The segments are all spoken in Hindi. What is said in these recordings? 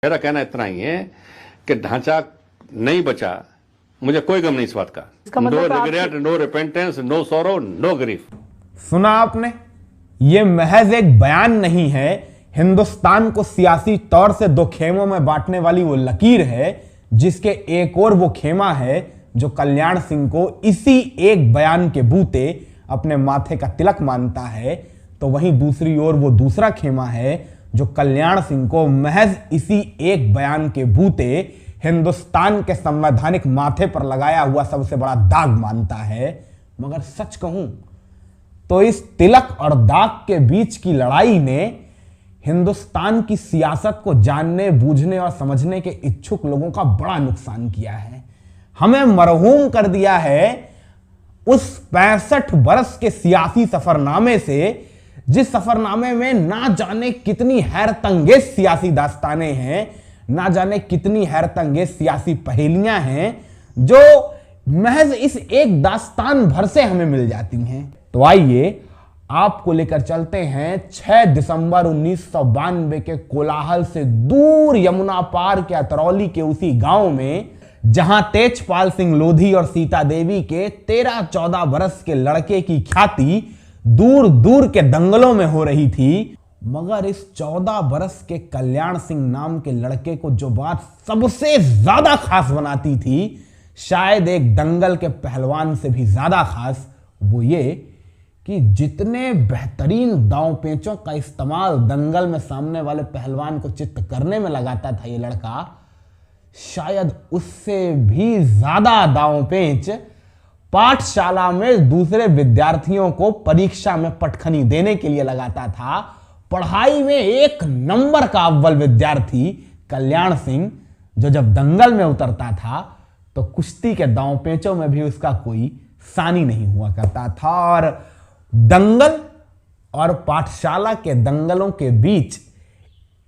मेरा कहना इतना ही है कि ढांचा नहीं बचा, मुझे कोई गम नहीं इस बात का। No regret, no repentance, no sorrow, no grief. सुना आपने, ये महज एक बयान नहीं है, हिंदुस्तान को सियासी तौर से दो खेमों में बांटने वाली वो लकीर है, जिसके एक और वो खेमा है जो कल्याण सिंह को इसी एक बयान के बूते अपने माथे का तिलक मानता है, तो वहीं दूसरी ओर वो दूसरा खेमा है जो कल्याण सिंह को महज इसी एक बयान के बूते हिंदुस्तान के संवैधानिक माथे पर लगाया हुआ सबसे बड़ा दाग मानता है। मगर सच कहूं तो इस तिलक और दाग के बीच की लड़ाई ने हिंदुस्तान की सियासत को जानने, बूझने और समझने के इच्छुक लोगों का बड़ा नुकसान किया है। हमें मरहूम कर दिया है उस 65 बरस के सियासी सफरनामे से, जिस सफरनामे में ना जाने कितनी हैरतअंगेज सियासी दास्तानें हैं, ना जाने कितनी हैरतअंगेज सियासी पहेलियां हैं, जो महज इस एक दास्तान भर से हमें मिल जाती हैं। तो आइए आपको लेकर चलते हैं 6 दिसंबर 1992 के कोलाहल से दूर यमुना पार के अतरौली के उसी गांव में, जहां तेजपाल सिंह लोधी और सीता देवी के 13-14 बरस के लड़के की ख्याति दूर दूर के दंगलों में हो रही थी। मगर इस 14 बरस के कल्याण सिंह नाम के लड़के को जो बात सबसे ज्यादा खास बनाती थी, शायद एक दंगल के पहलवान से भी ज्यादा खास, वो ये कि जितने बेहतरीन दांव पेंचों का इस्तेमाल दंगल में सामने वाले पहलवान को चित्त करने में लगाता था ये लड़का, शायद उससे भी ज्यादा दांव पेंच पाठशाला में दूसरे विद्यार्थियों को परीक्षा में पटखनी देने के लिए लगाता था। पढ़ाई में एक नंबर का अव्वल विद्यार्थी कल्याण सिंह, जो जब दंगल में उतरता था तो कुश्ती के दांव पेंचों में भी उसका कोई सानी नहीं हुआ करता था। और दंगल और पाठशाला के दंगलों के बीच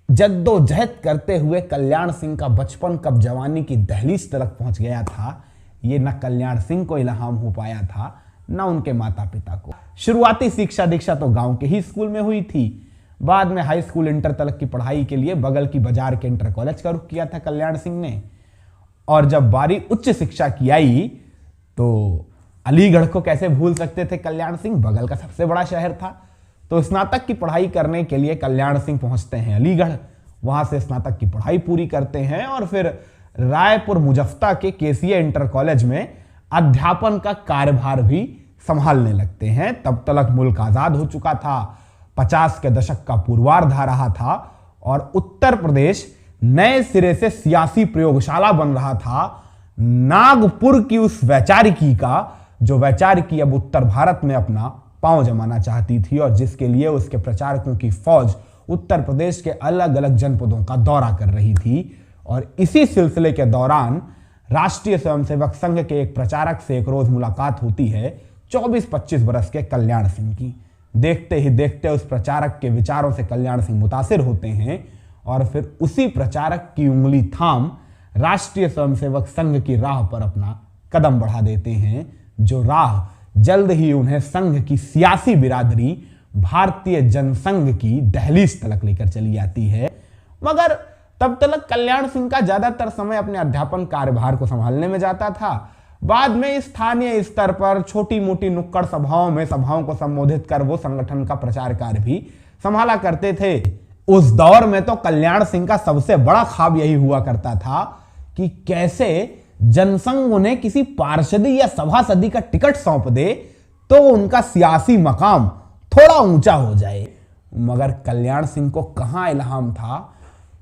जद्दोजहद करते हुए कल्याण सिंह का बचपन कब जवानी की दहलीज तक पहुंच गया था, ये न कल्याण सिंह को इल्हाम हो पाया था, न उनके माता पिता को। शुरुआती शिक्षा दीक्षा तो गांव के ही स्कूल में हुई थी। बाद में हाई स्कूल इंटर तक की पढ़ाई के लिए बगल की बाजार के इंटर कॉलेज का रुख किया था कल्याण सिंह ने। और जब बारी उच्च शिक्षा की आई तो अलीगढ़ को कैसे भूल सकते थे कल्याण सिंह, बगल का सबसे बड़ा शहर था। तो स्नातक की पढ़ाई करने के लिए कल्याण सिंह पहुंचते हैं अलीगढ़, वहां से स्नातक की पढ़ाई पूरी करते हैं और फिर रायपुर मुजफ्फता के केसीए इंटर कॉलेज में अध्यापन का कार्यभार भी संभालने लगते हैं। तब तक मुल्क आजाद हो चुका था, 50 के दशक का पूर्वार्ध आ रहा था और उत्तर प्रदेश नए सिरे से सियासी प्रयोगशाला बन रहा था। नागपुर की उस वैचारिकी का, जो वैचारिकी अब उत्तर भारत में अपना पांव जमाना चाहती थी और जिसके लिए उसके प्रचारकों की फौज उत्तर प्रदेश के अलग अलग जनपदों का दौरा कर रही थी। और इसी सिलसिले के दौरान राष्ट्रीय स्वयंसेवक संघ के एक प्रचारक से एक रोज मुलाकात होती है 24-25 बरस के कल्याण सिंह की। देखते ही देखते उस प्रचारक के विचारों से कल्याण सिंह मुतासिर होते हैं और फिर उसी प्रचारक की उंगली थाम राष्ट्रीय स्वयंसेवक संघ की राह पर अपना कदम बढ़ा देते हैं, जो राह जल्द ही उन्हें संघ की सियासी बिरादरी भारतीय जनसंघ की दहलीज तलक लेकर चली जाती है। मगर तब तक कल्याण सिंह का ज्यादातर समय अपने अध्यापन कार्यभार को संभालने में जाता था। बाद में स्थानीय स्तर पर छोटी मोटी नुक्कड़ सभाओं में सभाओं को संबोधित कर वो संगठन का प्रचार कार्य भी संभाला करते थे। उस दौर में तो कल्याण सिंह का सबसे बड़ा ख्वाब यही हुआ करता था कि कैसे जनसंघ उन्हें किसी पार्षदी या सभासदी का टिकट सौंप दे तो उनका सियासी मकाम थोड़ा ऊंचा हो जाए। मगर कल्याण सिंह को कहां इल्हाम था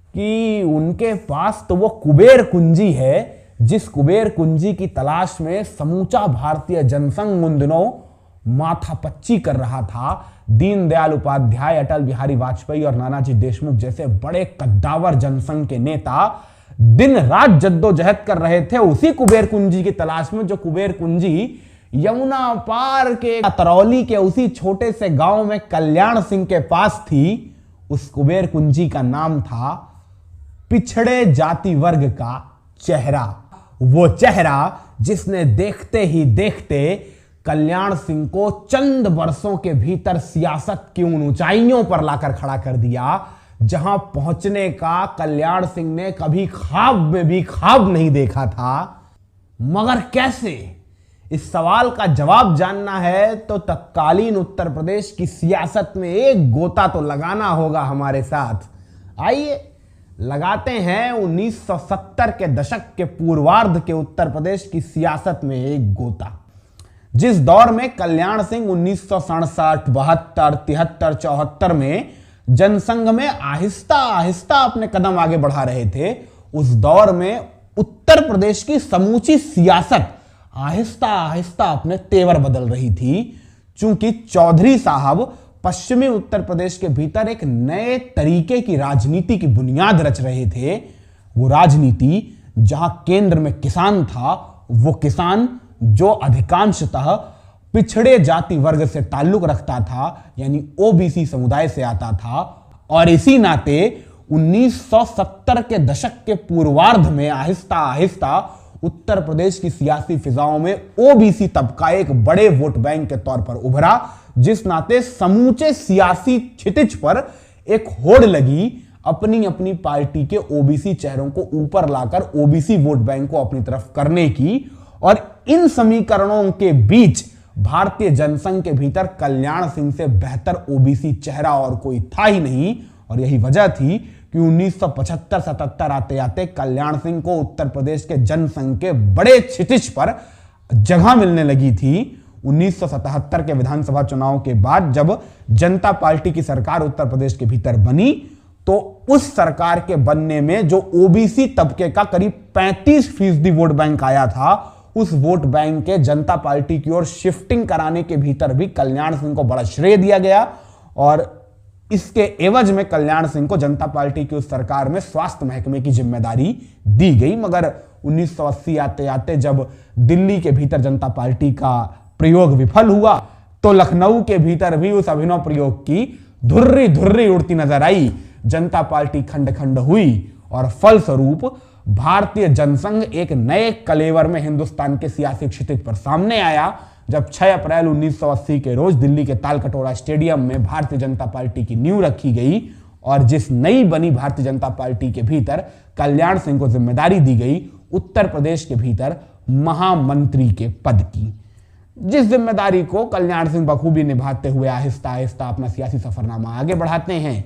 कि उनके पास तो वो कुबेर कुंजी है, जिस कुबेर कुंजी की तलाश में समूचा भारतीय जनसंघ उन दिनों माथापच्ची कर रहा था। दीनदयाल उपाध्याय, अटल बिहारी वाजपेयी और नानाजी देशमुख जैसे बड़े कद्दावर जनसंघ के नेता दिन रात जद्दोजहद कर रहे थे उसी कुबेर कुंजी की तलाश में, जो कुबेर कुंजी यमुना पार के अतरौली के उसी छोटे से गांव में कल्याण सिंह के पास थी। उस कुबेर कुंजी का नाम था पिछड़े जाति वर्ग का चेहरा। वो चेहरा जिसने देखते ही देखते कल्याण सिंह को चंद वर्षों के भीतर सियासत की उन ऊंचाइयों पर लाकर खड़ा कर दिया जहां पहुंचने का कल्याण सिंह ने कभी ख्वाब में भी ख्वाब नहीं देखा था। मगर कैसे? इस सवाल का जवाब जानना है तो तत्कालीन उत्तर प्रदेश की सियासत में एक गोता तो लगाना होगा हमारे साथ। आइए लगाते हैं 1970 के दशक के पूर्वार्ध के उत्तर प्रदेश की सियासत में एक गोता, जिस दौर में कल्याण सिंह 1967, 72, 73, 74 में जनसंघ में आहिस्ता आहिस्ता अपने कदम आगे बढ़ा रहे थे। उस दौर में उत्तर प्रदेश की समूची सियासत आहिस्ता आहिस्ता अपने तेवर बदल रही थी, चूंकि चौधरी साहब पश्चिमी उत्तर प्रदेश के भीतर एक नए तरीके की राजनीति की बुनियाद रच रहे थे। वो राजनीति जहां केंद्र में किसान था, वो किसान जो अधिकांशतः पिछड़े जाति वर्ग से ताल्लुक रखता था, यानी ओबीसी समुदाय से आता था। और इसी नाते 1970 के दशक के पूर्वार्ध में आहिस्ता आहिस्ता उत्तर प्रदेश की सियासी फिजाओं में ओबीसी तबका एक बड़े वोट बैंक के तौर पर उभरा, जिस नाते समूचे सियासी क्षितिज पर एक होड़ लगी अपनी अपनी पार्टी के ओबीसी चेहरों को ऊपर लाकर ओबीसी वोट बैंक को अपनी तरफ करने की। और इन समीकरणों के बीच भारतीय जनसंघ के भीतर कल्याण सिंह से बेहतर ओबीसी चेहरा और कोई था ही नहीं। और यही वजह थी कि 1975-77 आते आते कल्याण सिंह को उत्तर प्रदेश के जनसंघ के बड़े क्षितिज पर जगह मिलने लगी थी। 1977 के विधानसभा चुनाव के बाद जब जनता पार्टी की सरकार उत्तर प्रदेश के भीतर बनी, तो उस सरकार के बनने में जो ओबीसी तबके का करीब 35% वोट बैंक आया था, उस वोट बैंक के जनता पार्टी की ओर शिफ्टिंग कराने के भीतर भी कल्याण सिंह को बड़ा श्रेय दिया गया। और इसके एवज में कल्याण सिंह को जनता पार्टी की उस सरकार में स्वास्थ्य महकमे की जिम्मेदारी दी गई। मगर 1980 आते आते जब दिल्ली के भीतर जनता पार्टी का प्रयोग विफल हुआ, तो लखनऊ के भीतर भी उस अभिनव प्रयोग की धुर्री धुर्री उड़ती नजर आई। जनता पार्टी खंड खंड हुई और फलस्वरूप भारतीय जनसंघ एक नए कलेवर में हिंदुस्तान के सियासी क्षितिज पर सामने आया, जब 6 अप्रैल 1980 के रोज दिल्ली के तालकटोरा स्टेडियम में भारतीय जनता पार्टी की नींव रखी गई। और जिस नई बनी भारतीय जनता पार्टी के भीतर कल्याण सिंह को जिम्मेदारी दी गई उत्तर प्रदेश के भीतर महामंत्री के पद की, जिस जिम्मेदारी को कल्याण सिंह बखूबी निभाते हुए आहिस्ता आहिस्ता अपना सियासी सफरनामा आगे बढ़ाते हैं।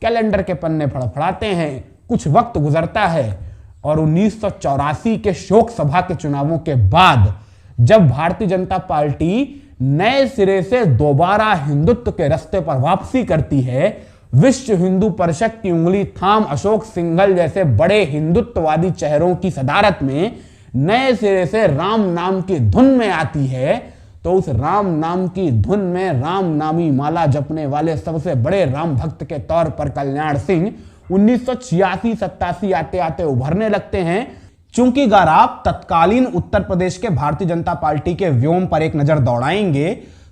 कैलेंडर के पन्ने फड़फड़ाते हैं, कुछ वक्त गुजरता है और 1984 के शोक सभा के चुनावों के बाद जब भारतीय जनता पार्टी नए सिरे से दोबारा हिंदुत्व के रास्ते पर वापसी करती है, विश्व हिंदू परिषद की उंगली थाम अशोक सिंघल जैसे बड़े हिंदुत्ववादी चेहरों की सदारत में नए सिरे से राम नाम की धुन में आती है, तो उस राम नाम की धुन में राम नामी माला जपने वाले सबसे बड़े राम भक्त के तौर पर कल्याण सिंह 1986-87 आते आते उभरने लगते हैं। चूंकि अगर आप तत्कालीन उत्तर प्रदेश के भारतीय जनता पार्टी के व्योम पर एक नजर दौड़ाएंगे,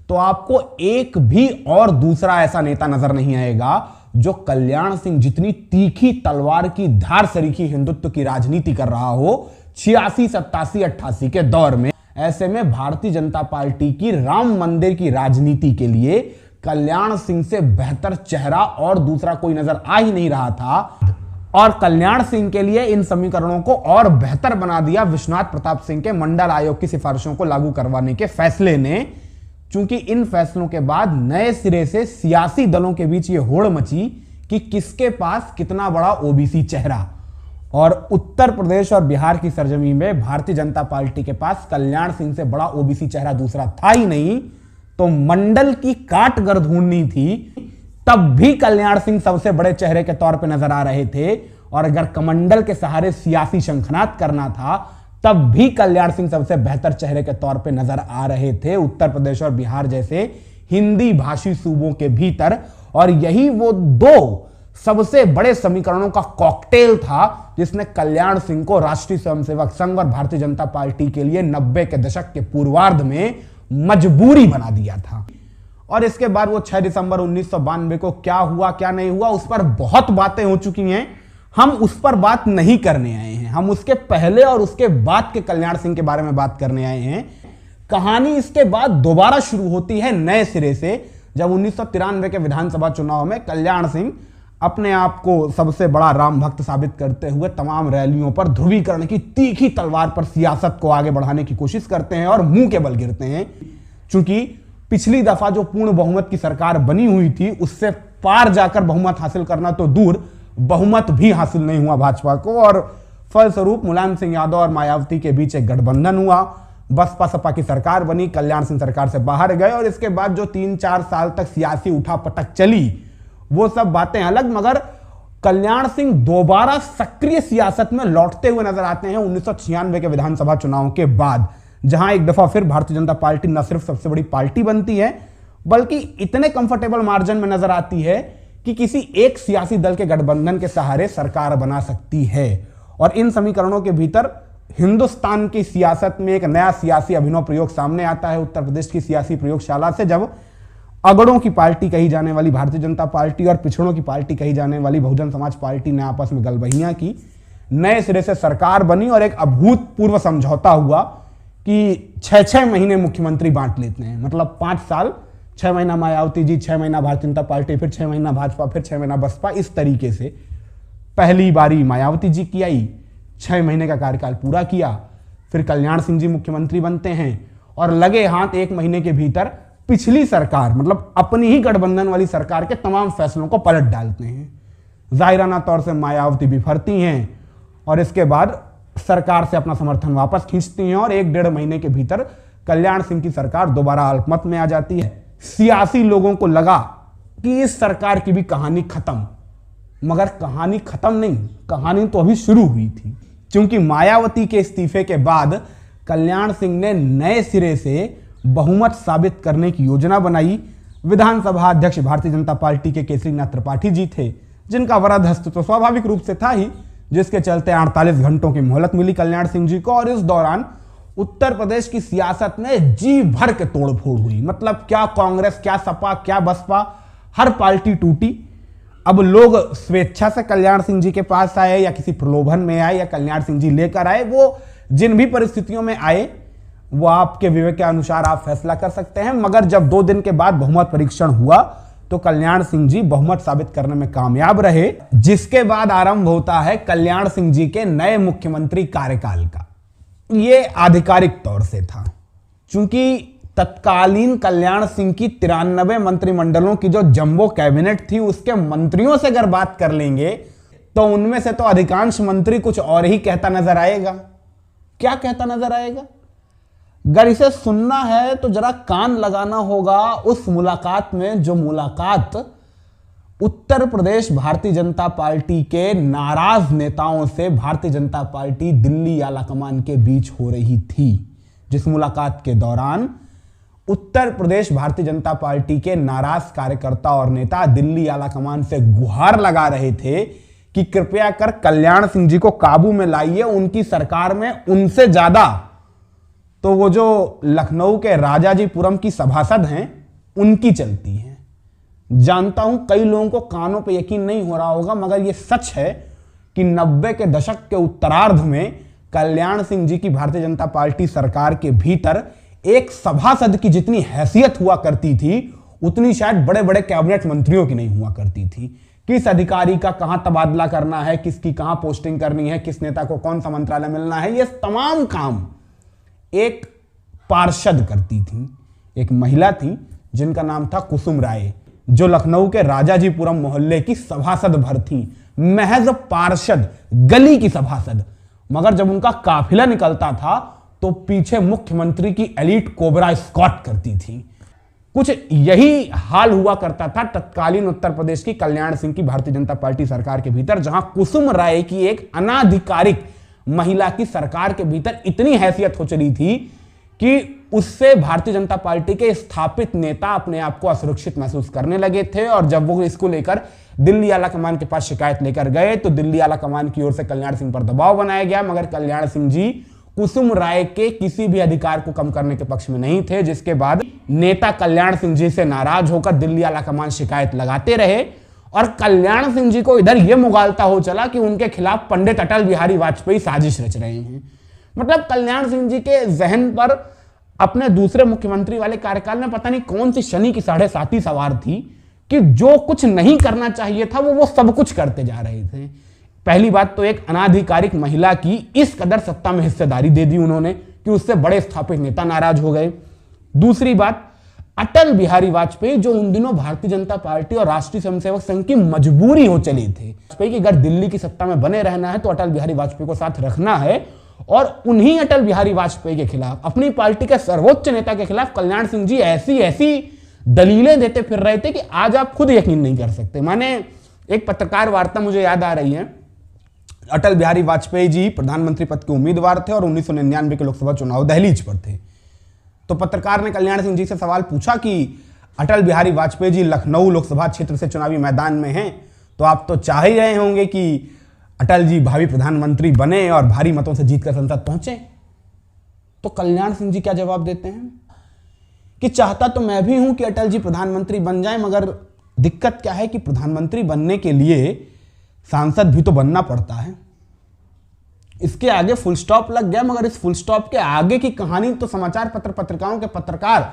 तो आपको एक भी और दूसरा ऐसा नेता नजर नहीं आएगा जो कल्याण सिंह जितनी तीखी तलवार की धार सरीखी हिंदुत्व की राजनीति कर रहा हो 86, 87, 88 के दौर में। ऐसे में भारतीय जनता पार्टी की राम मंदिर की राजनीति के लिए कल्याण सिंह से बेहतर चेहरा और दूसरा कोई नजर आ ही नहीं रहा था। और कल्याण सिंह के लिए इन समीकरणों को और बेहतर बना दिया विश्वनाथ प्रताप सिंह के मंडल आयोग की सिफारिशों को लागू करवाने के फैसले ने। चूंकि इन फैसलों के बाद नए सिरे से सियासी दलों के बीच यह होड़ मची कि किसके पास कितना बड़ा ओबीसी चेहरा। और उत्तर प्रदेश और बिहार की सरजमी में भारतीय जनता पार्टी के पास कल्याण सिंह से बड़ा ओबीसी चेहरा दूसरा था ही नहीं, तो मंडल की काट गर ढूंढनी थी, तब भी कल्याण सिंह सबसे बड़े चेहरे के तौर पर नजर आ रहे थे। और अगर कमंडल के सहारे सियासी शंखनाद करना था, तब भी कल्याण सिंह सबसे बेहतर चेहरे के तौर पे नजर आ रहे थे उत्तर प्रदेश और बिहार जैसे हिंदी भाषी सूबों के भीतर। और यही वो दो सबसे बड़े समीकरणों का कॉकटेल था जिसने कल्याण सिंह को राष्ट्रीय स्वयंसेवक संघ और भारतीय जनता पार्टी के लिए 90 के दशक के पूर्वार्ध में मजबूरी बना दिया था। और इसके बाद वो 6 दिसंबर 1992 को क्या हुआ क्या नहीं हुआ, उस पर बहुत बातें हो चुकी हैं। हम उस पर बात नहीं करने आए हैं, हम उसके पहले और उसके बाद के कल्याण सिंह के बारे में बात करने आए हैं। कहानी इसके बाद दोबारा शुरू होती है नए सिरे से, जब 1993 के विधानसभा चुनाव में कल्याण सिंह अपने आप को सबसे बड़ा राम भक्त साबित करते हुए तमाम रैलियों पर ध्रुवीकरण की तीखी तलवार पर सियासत को आगे बढ़ाने की कोशिश करते हैं और मुंह के बल गिरते हैं। चूंकि पिछली दफा जो पूर्ण बहुमत की सरकार बनी हुई थी उससे पार जाकर बहुमत हासिल करना तो दूर, बहुमत भी हासिल नहीं हुआ भाजपा को, और फलस्वरूप मुलायम सिंह यादव और मायावती के बीच एक गठबंधन हुआ। बसपा सपा की सरकार बनी, कल्याण सिंह सरकार से बाहर गए और इसके बाद जो 3-4 साल तक सियासी उठापटक चली वो सब बातें अलग, मगर कल्याण सिंह दोबारा सक्रिय सियासत में लौटते हुए नजर आते हैं 1996 के विधानसभा चुनाव के बाद, जहां एक दफा फिर भारतीय जनता पार्टी न सिर्फ सबसे बड़ी पार्टी बनती है बल्कि इतने कंफर्टेबल मार्जिन में नजर आती है कि किसी एक सियासी दल के गठबंधन के सहारे सरकार बना सकती है। और इन समीकरणों के भीतर हिंदुस्तान की सियासत में एक नया सियासी अभिनव प्रयोग सामने आता है उत्तर प्रदेश की सियासी प्रयोगशाला से, जब अगड़ों की पार्टी कही जाने वाली भारतीय जनता पार्टी और पिछड़ों की पार्टी कही जाने वाली बहुजन समाज पार्टी ने आपस में गलबहियां की, नए सिरे से सरकार बनी और एक अभूतपूर्व समझौता हुआ कि 6-6 महीने मुख्यमंत्री बांट लेते हैं। मतलब 5 साल, 6 महीना मायावती जी, 6 महीना भारतीय जनता पार्टी, फिर 6 महीना भाजपा, फिर 6 महीना बसपा। इस तरीके से पहली बारी मायावती जी की आई, 6 महीने का कार्यकाल पूरा किया, फिर कल्याण सिंह जी मुख्यमंत्री बनते हैं और लगे हाथ 1 महीने के भीतर पिछली सरकार, मतलब अपनी ही गठबंधन वाली सरकार के तमाम फैसलों को पलट डालते हैं। जाहिराना तौर से मायावती बिफरती हैं और इसके बाद सरकार से अपना समर्थन वापस खींचती हैं और 1-1.5 महीने के भीतर कल्याण सिंह की सरकार दोबारा अल्पमत में आ जाती है। सियासी लोगों को लगा कि इस सरकार की भी कहानी खत्म, मगर कहानी खत्म नहीं, कहानी तो अभी शुरू हुई थी। क्योंकि मायावती के इस्तीफे के बाद कल्याण सिंह ने नए सिरे से बहुमत साबित करने की योजना बनाई। विधानसभा अध्यक्ष भारतीय जनता पार्टी के केसरीनाथ त्रिपाठी जी थे, जिनका वरदहस्त तो स्वाभाविक रूप से था ही, जिसके चलते 48 घंटों की मोहलत मिली कल्याण सिंह जी को। और इस दौरान उत्तर प्रदेश की सियासत में जी भर के तोड़फोड़ हुई। मतलब क्या कांग्रेस, क्या सपा, क्या बसपा, हर पार्टी टूटी। अब लोग स्वेच्छा से कल्याण सिंह जी के पास आए या किसी प्रलोभन में आए या कल्याण सिंह जी लेकर आए, वो जिन भी परिस्थितियों में आए वो आपके विवेक के अनुसार आप फैसला कर सकते हैं। मगर जब 2 दिन के बाद बहुमत परीक्षण हुआ तो कल्याण सिंह जी बहुमत साबित करने में कामयाब रहे, जिसके बाद आरंभ होता है कल्याण सिंह जी के नए मुख्यमंत्री कार्यकाल का। ये आधिकारिक तौर से था, क्योंकि तत्कालीन कल्याण सिंह की 93 मंत्रिमंडलों की जो जंबो कैबिनेट थी उसके मंत्रियों से अगर बात कर लेंगे तो उनमें से तो अधिकांश मंत्री कुछ और ही कहता नजर आएगा। क्या कहता नजर आएगा? अगर इसे सुनना है तो जरा कान लगाना होगा उस मुलाकात में, जो मुलाकात उत्तर प्रदेश भारतीय जनता पार्टी के नाराज नेताओं से भारतीय जनता पार्टी दिल्ली आलाकमान के बीच हो रही थी। जिस मुलाकात के दौरान उत्तर प्रदेश भारतीय जनता पार्टी के नाराज कार्यकर्ता और नेता दिल्ली आलाकमान से गुहार लगा रहे थे कि कृपया कर कल्याण सिंह जी को काबू में लाइए, उनकी सरकार में उनसे ज्यादा तो वो जो लखनऊ के राजाजीपुरम की सभासद हैं उनकी चलती है। जानता हूं कई लोगों को कानों पे यकीन नहीं हो रहा होगा, मगर ये सच है कि 90 के दशक के उत्तरार्ध में कल्याण सिंह जी की भारतीय जनता पार्टी सरकार के भीतर एक सभासद की जितनी हैसियत हुआ करती थी उतनी शायद बड़े बड़े कैबिनेट मंत्रियों की नहीं हुआ करती थी। किस अधिकारी का कहां तबादला करना है, किसकी कहां पोस्टिंग करनी है, किस नेता को कौन सा मंत्रालय मिलना है, ये तमाम काम एक पार्षद करती थी। एक महिला थी जिनका नाम था कुसुम राय, जो लखनऊ के राजाजीपुरम मोहल्ले की सभासद भर थी, महज पार्षद, गली की सभासद। मगर जब उनका काफिला निकलता था तो पीछे मुख्यमंत्री की एलीट कोबरा स्कॉट करती थी। कुछ यही हाल हुआ करता था तत्कालीन उत्तर प्रदेश की कल्याण सिंह की भारतीय जनता पार्टी सरकार के भीतर, जहां कुसुम राय की एक अनाधिकारिक महिला की सरकार के भीतर इतनी हैसियत हो चली थी कि उससे भारतीय जनता पार्टी के स्थापित नेता अपने आप को असुरक्षित महसूस करने लगे थे। और जब वो इसको लेकर दिल्ली आलाकमान के पास शिकायत लेकर गए तो दिल्ली आलाकमान की ओर से कल्याण सिंह पर दबाव बनाया गया, मगर कल्याण सिंह जी कुसुम राय के किसी भी अधिकार को कम करने के पक्ष में नहीं थे। जिसके बाद नेता कल्याण सिंह जी से नाराज होकर दिल्ली आलाकमान शिकायत लगाते रहे और कल्याण सिंह जी को इधर यह मुगालता हो चला कि उनके खिलाफ पंडित अटल बिहारी वाजपेयी साजिश रच रहे हैं। मतलब कल्याण सिंह जी के जहन पर अपने दूसरे मुख्यमंत्री वाले कार्यकाल में पता नहीं कौन सी शनि की 7.5 सवार थी कि जो कुछ नहीं करना चाहिए था वो सब कुछ करते जा रहे थे। पहली बात तो एक अनाधिकारिक महिला की इस कदर सत्ता में हिस्सेदारी दे दी उन्होंने कि उससे बड़े स्थापित नेता नाराज हो गए। दूसरी बात, अटल बिहारी वाजपेयी जो उन दिनों भारतीय जनता पार्टी और राष्ट्रीय स्वयंसेवक संघ की मजबूरी हो चली थी, वाजपेयी की अगर दिल्ली की सत्ता में बने रहना है तो अटल बिहारी वाजपेयी को साथ रखना है, और उन्हीं अटल बिहारी वाजपेयी के खिलाफ, अपनी पार्टी के सर्वोच्च नेता के खिलाफ कल्याण सिंह जी ऐसी ऐसी दलीलें देते फिर रहे थे कि आज आप खुद यकीन नहीं कर सकते। माने एक पत्रकार वार्ता मुझे याद आ रही है, अटल बिहारी वाजपेयी जी प्रधानमंत्री पद के उम्मीदवार थे और 1999 के लोकसभा चुनाव दहलीज पर थे। तो पत्रकार ने कल्याण सिंह जी से सवाल पूछा कि अटल बिहारी वाजपेयी जी लखनऊ लोकसभा क्षेत्र से चुनावी मैदान में हैं, तो आप तो चाह ही रहे होंगे कि अटल जी भावी प्रधानमंत्री बने और भारी मतों से जीतकर संसद पहुंचे। तो कल्याण सिंह जी क्या जवाब देते हैं कि चाहता तो मैं भी हूं कि अटल जी प्रधानमंत्री बन जाएं, मगर दिक्कत क्या है कि प्रधानमंत्री बनने के लिए सांसद भी तो बनना पड़ता है। इसके आगे फुल स्टॉप लग गया, मगर इस फुल स्टॉप के आगे की कहानी तो समाचार पत्र पत्रिकाओं के पत्रकार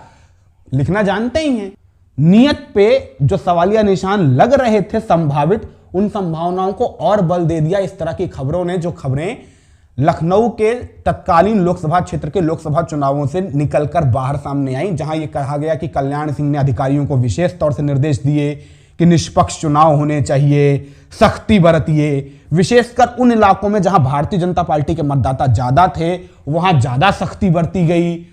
लिखना जानते ही हैं। नियत पे जो सवालिया निशान लग रहे थे संभावित, उन संभावनाओं को और बल दे दिया इस तरह की खबरों ने, जो खबरें लखनऊ के तत्कालीन लोकसभा क्षेत्र के लोकसभा चुनावों से निकलकर बाहर सामने आई, जहां यह कहा गया कि कल्याण सिंह ने अधिकारियों को विशेष तौर से निर्देश दिए कि निष्पक्ष चुनाव होने चाहिए, सख्ती बरतिए, विशेषकर उन इलाकों में जहां भारतीय जनता पार्टी के मतदाता ज्यादा थे वहां ज्यादा सख्ती बरती गई।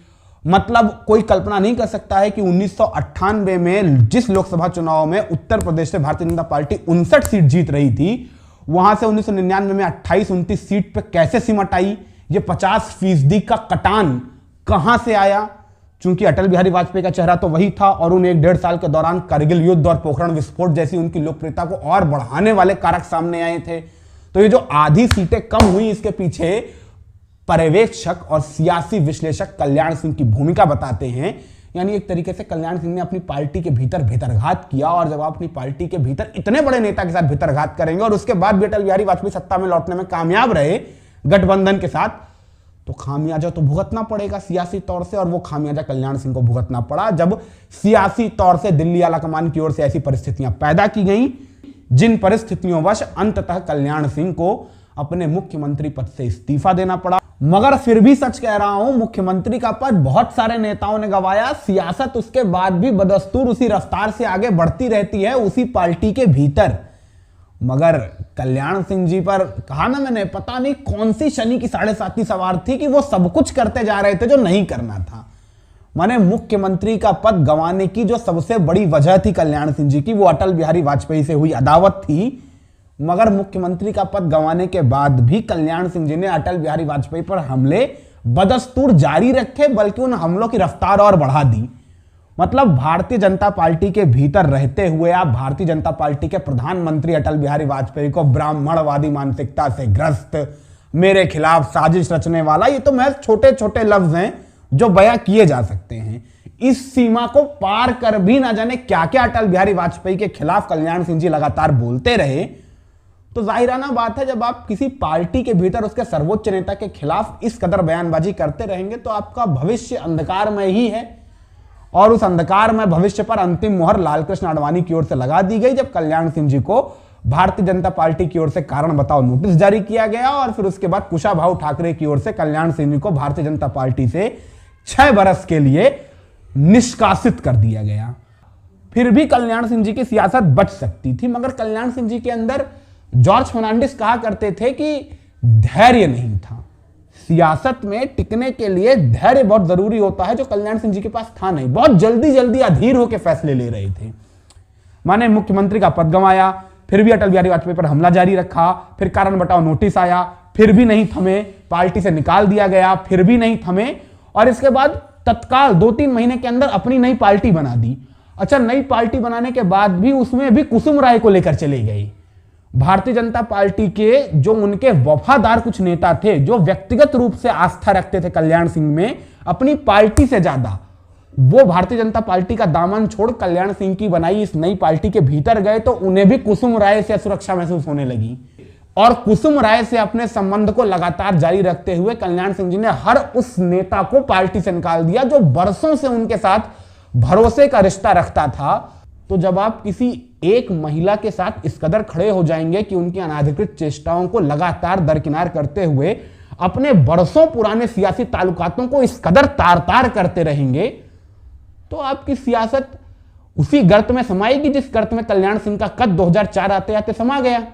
मतलब कोई कल्पना नहीं कर सकता है कि 1998 में जिस लोकसभा चुनाव में उत्तर प्रदेश से भारतीय जनता पार्टी 59 सीट जीत रही थी, वहां से 1999 में 28-29 सीट पे कैसे सिमट आई। ये 50% का कटान कहां से आया? चूंकि अटल बिहारी वाजपेयी का चेहरा तो वही था और उन 1-1.5 साल के दौरान करगिल युद्ध और पोखरण विस्फोट जैसी उनकी लोकप्रियता को और बढ़ाने वाले कारक सामने आए थे। तो ये जो आधी सीटें कम हुई, इसके पीछे पर्यवेक्षक और सियासी विश्लेषक कल्याण सिंह की भूमिका बताते हैं। यानी एक तरीके से कल्याण सिंह ने अपनी पार्टी के भीतर भीतरघात किया, और जब आप अपनी पार्टी के भीतर इतने बड़े नेता के साथ भीतरघात करेंगे और उसके बाद भी अटल बिहारी वाजपेयी सत्ता में लौटने में कामयाब रहे गठबंधन के साथ, तो खामियाजा तो भुगतना पड़ेगा सियासी तौर से। और वो खामियाजा कल्याण सिंह को भुगतना पड़ा जब सियासी तौर से दिल्ली आलाकमान की ओर से ऐसी परिस्थितियां पैदा की गई, जिन परिस्थितियों वश अंततः कल्याण सिंह को अपने मुख्यमंत्री पद से इस्तीफा देना पड़ा। मगर फिर भी सच कह रहा हूं, मुख्यमंत्री का पद बहुत सारे नेताओं ने गंवाया। सियासत उसके बाद भी बदस्तूर उसी रफ्तार से आगे बढ़ती रहती है उसी पार्टी के भीतर। मगर कल्याण सिंह जी पर कहा ना मैंने, पता नहीं कौन सी शनि की 7.5 सवार थी कि वो सब कुछ करते जा रहे थे जो नहीं करना था। माने मुख्यमंत्री का पद गंवाने की जो सबसे बड़ी वजह थी कल्याण सिंह जी की, वो अटल बिहारी वाजपेयी से हुई अदावत थी। मगर मुख्यमंत्री का पद गंवाने के बाद भी कल्याण सिंह जी ने अटल बिहारी वाजपेयी पर हमले बदस्तूर जारी रखे, बल्कि उन हमलों की रफ्तार और बढ़ा दी। मतलब भारतीय जनता पार्टी के भीतर रहते हुए आप भारतीय जनता पार्टी के प्रधानमंत्री अटल बिहारी वाजपेयी को ब्राह्मणवादी मानसिकता से ग्रस्त, मेरे खिलाफ साजिश रचने वाला, ये तो महज छोटे छोटे लफ्ज हैं जो बयां किए जा सकते हैं। इस सीमा को पार कर भी ना जाने क्या क्या अटल बिहारी वाजपेयी के खिलाफ कल्याण सिंह जी लगातार बोलते रहे। तो जाहिराना बात है, जब आप किसी पार्टी के भीतर उसके सर्वोच्च नेता के खिलाफ इस कदर बयानबाजी करते रहेंगे तो आपका भविष्य अंधकारमय ही है। और उस अंधकारमय भविष्य पर अंतिम मुहर लालकृष्ण आडवाणी की ओर से लगा दी गई, जब कल्याण सिंह जी को भारतीय जनता पार्टी की ओर से कारण बताओ नोटिस जारी किया गया, और फिर उसके बाद कुशाभाऊ ठाकरे की ओर से कल्याण सिंह जी को भारतीय जनता पार्टी से 6 बरस के लिए निष्कासित कर दिया गया। फिर भी कल्याण सिंह जी की सियासत बच सकती थी, मगर कल्याण सिंह जी के अंदर जॉर्ज फर्नांडिस कहा करते थे कि धैर्य नहीं था। सियासत में टिकने के लिए धैर्य बहुत जरूरी होता है, जो कल्याण सिंह जी के पास था नहीं। बहुत जल्दी जल्दी अधीर होकर फैसले ले रहे थे। माने मुख्यमंत्री का पद गंवाया, फिर भी अटल बिहारी वाजपेयी पर हमला जारी रखा, फिर कारण बताओ नोटिस आया, फिर भी नहीं थमे, पार्टी से निकाल दिया गया, फिर भी नहीं थमे, और इसके बाद तत्काल 2-3 महीने के अंदर अपनी नई पार्टी बना दी। अच्छा, नई पार्टी बनाने के बाद भी उसमें भी कुसुम राय को लेकर चले गई। भारतीय जनता पार्टी के जो उनके वफादार कुछ नेता थे, जो व्यक्तिगत रूप से आस्था रखते थे कल्याण सिंह में अपनी पार्टी से ज्यादा, वो भारतीय जनता पार्टी का दामन छोड़ कल्याण सिंह की बनाई इस नई पार्टी के भीतर गए, तो उन्हें भी कुसुम राय से असुरक्षा महसूस होने लगी। और कुसुम राय से अपने संबंध को लगातार जारी रखते हुए कल्याण सिंह जी ने हर उस नेता को पार्टी से निकाल दिया जो बरसों से उनके साथ भरोसे का रिश्ता रखता था। तो जब आप किसी एक महिला के साथ इस कदर खड़े हो जाएंगे कि उनकी अनाधिकृत चेष्टाओं को लगातार दरकिनार करते हुए अपने बरसों पुराने सियासी ताल्लुकातों को इस कदर तार तार करते रहेंगे, तो आपकी सियासत उसी गर्त में समाएगी जिस गर्त में कल्याण सिंह का कद 2004 आते आते समा गया।